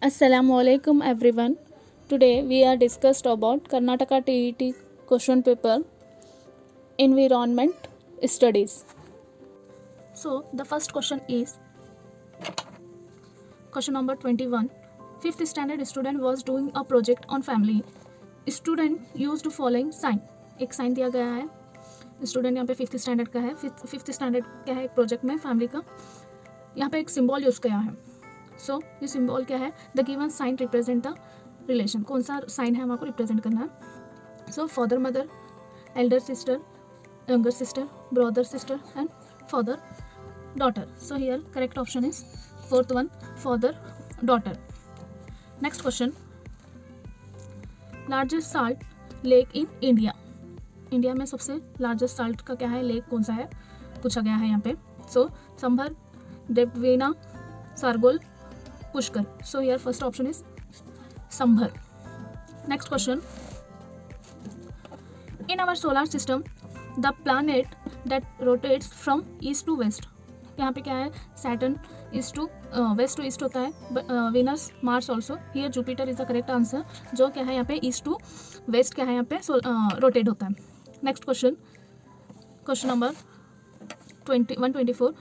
Assalamualaikum everyone. Today we are discussed about Karnataka TET question paper Environment Studies. So the first question is question number 21. Fifth standard student was doing a project on family. Student used following sign. एक sign दिया गया है. Student यहाँ पे fifth standard का है. Fifth standard क्या है एक प्रोजेक्ट में फैमिली का. यहाँ पे एक सिंबल यूज़ किया है. सो ये सिंबल क्या है? The given sign represent the relation. कौन सा साइन है हमारे को रिप्रेजेंट करना है? So father mother, elder sister, younger sister, brother sister and father daughter. So here correct option is fourth one, father daughter. Next question, largest salt lake in India. India में सबसे largest salt का क्या है lake कौन सा है पूछा गया है यहाँ पे. सो संभर, देववेना, सारगोल, Pushkar. So here first option is Sambhar. Next question, in our solar system the planet that rotates from east to west. यहाँ पे क्या है? Saturn east to west to east होता है. Venus, Mars also. Here Jupiter is the correct answer. जो क्या है यहाँ पे ईस्ट टू वेस्ट क्या है यहाँ पे रोटेट होता है. Next question, question number 124.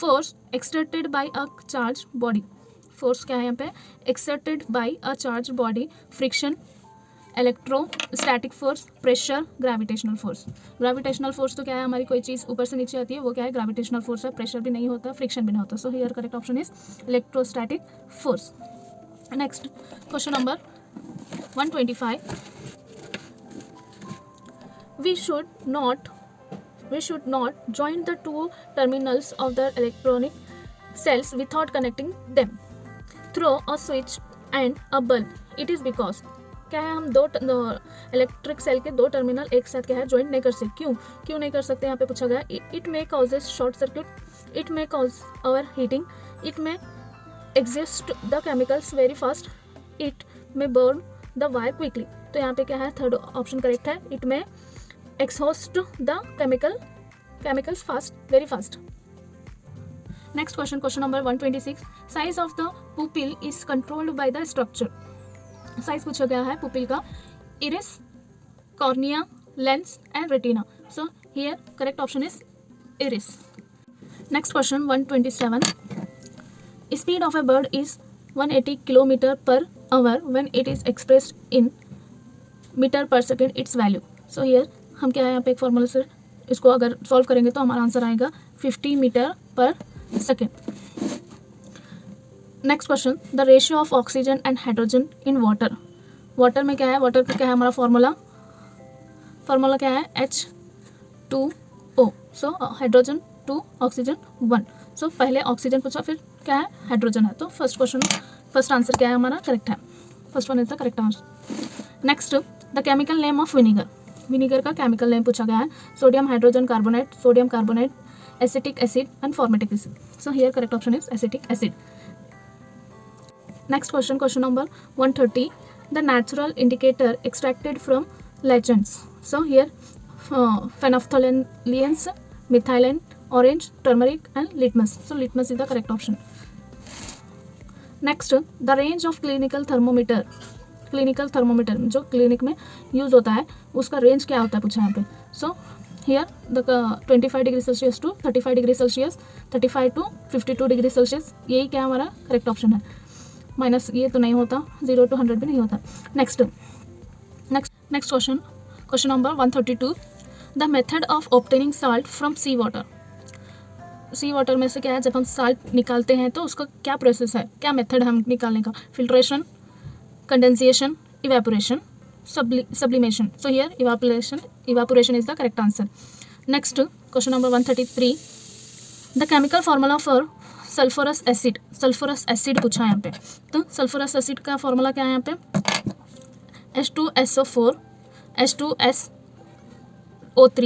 Force exerted by a charge body. Force क्या है यहाँ पे? Exerted by a charge body. Friction, electrostatic force, pressure, gravitational force. Gravitational force तो क्या है? हमारी कोई चीज़ ऊपर से नीचे आती है वो क्या है? ग्रेविटेशनल फोर्स है. प्रेशर भी नहीं होता, फ्रिक्शन भी नहीं होता. सो here correct option is electrostatic force. Next question number 125. We should not join the two terminals of the electronic cells without connecting them through a switch and a bulb. It is because क्या है? हम दो electric cell के दो terminal एक साथ क्या है ज्वाइन नहीं कर सकते. क्यों नहीं कर सकते? यहाँ पे पूछा गया. It may causes short circuit, it may cause over heating, it may exist the chemicals very fast, it may burn the wire quickly. तो यहाँ पे क्या है? थर्ड ऑप्शन करेक्ट है. It may exhaust the chemicals very fast. Next question, question number 126. Size of the pupil is controlled by the structure. Size पूछा गया है pupil का. iris, cornea, lens and retina. So here correct option is iris. Next question 127. Speed of a bird is 180 km/h when it is expressed in meter per second its value. So here हम क्या है यहाँ पे एक formula से इसको अगर solve करेंगे तो हमारा आंसर आएगा 50 मीटर पर second. Next question, the ratio of oxygen and hydrogen in water. Water में क्या है? वाटर का क्या है हमारा फॉर्मूला क्या है? H2O. So hydrogen 2, oxygen 1. सो पहले ऑक्सीजन पूछा फिर क्या है? हाइड्रोजन है. तो फर्स्ट आंसर क्या है हमारा? करेक्ट है. First one is the correct answer. Next, the chemical name of vinegar. Vinegar का केमिकल नेम पूछा गया है. Sodium hydrogen carbonate, sodium carbonate, acetic acid and formic acid. So here correct option is acetic acid. Next question, question number 130. The natural indicator extracted from legends. So here phenolphthaleins, methylene, orange, turmeric and litmus. So litmus is the correct option. Next, the range of clinical thermometer. Clinical thermometer जो clinic में use होता है उसका range क्या होता है पूछा यहाँ पे. So here the 25 degree Celsius to 35 degree Celsius, 35 to 52 degree Celsius. यही क्या हमारा करेक्ट ऑप्शन है. माइनस ये तो नहीं होता, 0 to 100 भी नहीं होता. Next question, question number 132. The method of obtaining salt from sea water. Sea water में से क्या है? जब हम साल्ट निकालते हैं तो उसका क्या प्रोसेस है, क्या मेथड है हम निकालने का? Filtration, condensation, evaporation, sublimation. So here evaporation is the correct answer. Next question number 133. The chemical formula for sulfurous acid. sulfurous acid पूछा है यहाँ पे. तो sulfurous acid का फॉर्मूला क्या है यहाँ पे? H2SO4, H2SO3,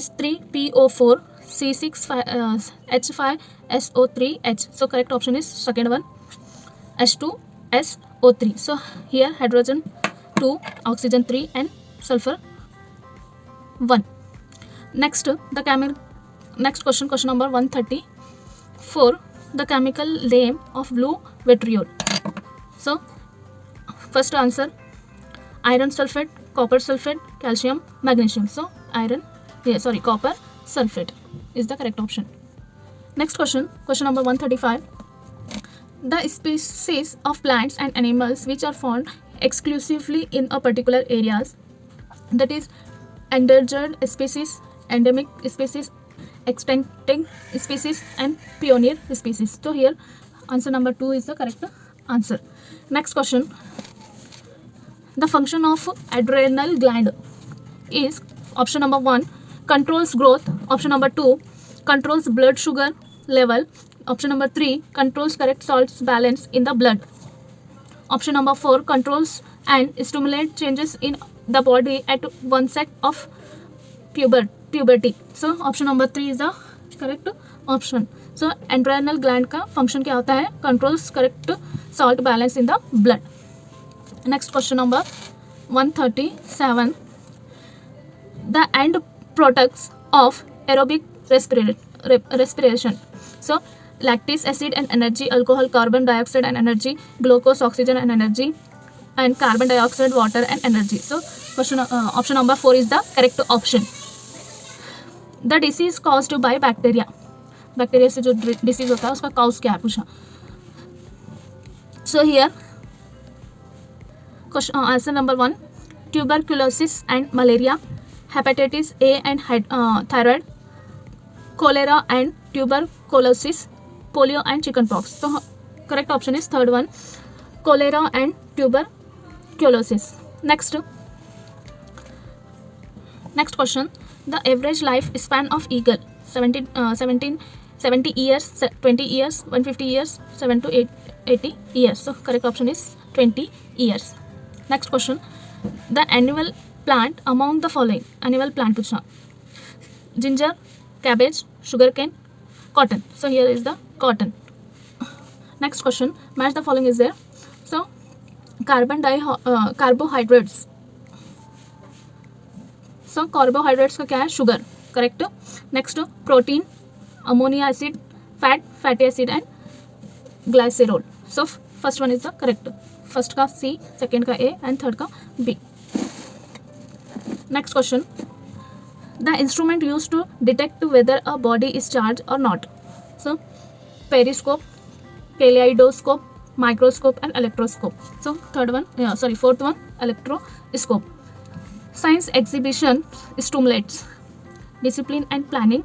H3PO4, C6H5SO3H. So correct option is second one, H2SO3. So here hydrogen 2, oxygen 3 and sulfur 1. Next question, question number 134. The chemical name of blue vitriol. So first answer, iron sulfate, copper sulfate, calcium, magnesium. So copper sulfate is the correct option. Next question number 135. The species of plants and animals which are found exclusively in a particular areas, that is endangered species, endemic species, extincting species and pioneer species. So here answer number 2 is the correct answer. Next question. The function of adrenal gland is option number 1, controls growth, option number 2, controls blood sugar level, option number 3, controls correct salts balance in the blood, option number 4, controls and stimulate changes in the body at onset of puberty. So option number 3 is the correct option. So adrenal gland का function क्या होता है? Controls correct salt balance in the blood. Next question number 137. The end products of aerobic respiration. So lactic acid and energy, alcohol, carbon dioxide and energy, glucose, oxygen and energy, and carbon dioxide, water and energy. So question option number 4 is the correct option. The disease caused by bacteria. Bacteria से जो disease होता है उसका cows क्या है पूछा. So here question answer number 1, tuberculosis and malaria, hepatitis A and thyroid, cholera and tuberculosis, polio and chickenpox. So correct option is third one, cholera and tuberculosis. Next question. The average life span of eagle 70 years, 20 years, 150 years, 7 to 80 years. So correct option is 20 years. Next question. The annual plant among the following. Annual plant पूछा. Ginger, cabbage, sugarcane, cotton. So here is the cotton. Next question. Match the following is there. So carbohydrates. So carbohydrates का क्या है? Sugar. Correct. Next protein, ammonia acid, fat, fatty acid and glycerol. So first one is the correct. First का C, second का A and third का B. Next question. The instrument used to detect whether a body is charged or not. So periscope, kaleidoscope, microscope and electroscope. So fourth one electroscope. Science exhibition stimulates discipline and planning,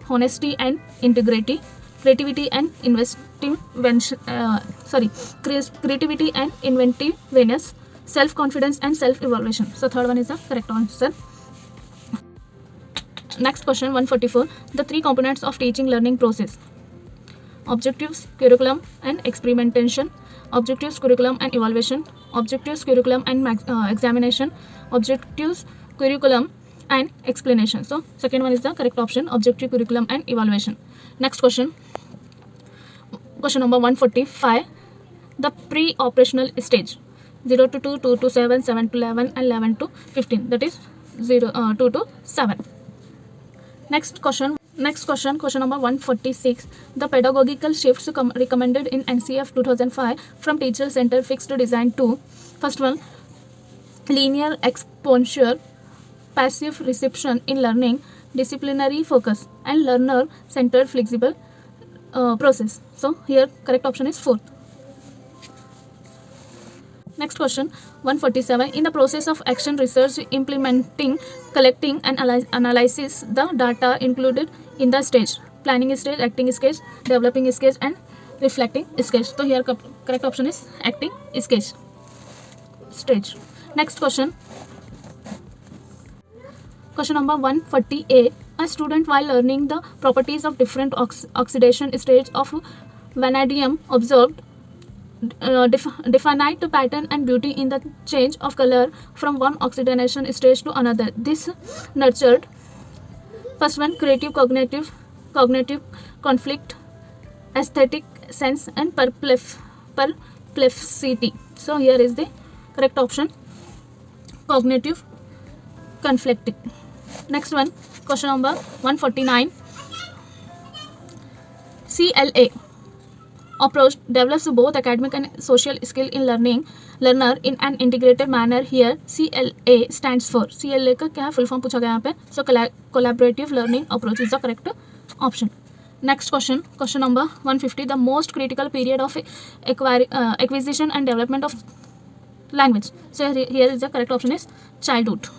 honesty and integrity, creativity and creativity and inventiveness, self-confidence and self-evaluation. So third one is the correct answer. Next question 144. The three components of teaching learning process: objectives, curriculum and experimentation, objectives, curriculum and evaluation, objectives, curriculum and examination, objectives, curriculum and explanation. So second one is the correct option, objective, curriculum and evaluation. Next question number 145. The pre-operational stage 0 to 2, 2 to 7, 7 to 11 and 11 to 15, that is 2 to 7. Next question number 146. The pedagogical shifts recommended in NCF 2005 from teacher center fixed design to: first one, linear exposure, passive reception in learning, disciplinary focus and learner centered flexible process. So here correct option is 4. Next question 147. In the process of action research, implementing, collecting and analysis the data included in the stage: planning stage, acting stage, developing stage and reflecting stage. So here correct option is acting stage. Next question number 148. A student, while learning the properties of different oxidation stage of vanadium, observed definite pattern and beauty in the change of color from one oxidation stage to another. This nurtured: first one, creative, cognitive conflict, aesthetic sense and perplexity. So here is the correct option, cognitive conflict. Next one, question number 149. CLA approach develops both academic and social skill in learner in an integrated manner. Here CLA stands for, CLA का क्या है full form पूछा गया यहाँ पे. So collaborative learning approach is the correct option. Next question, question number 150. The most critical period of acquisition and development of language. So here is the correct option is childhood.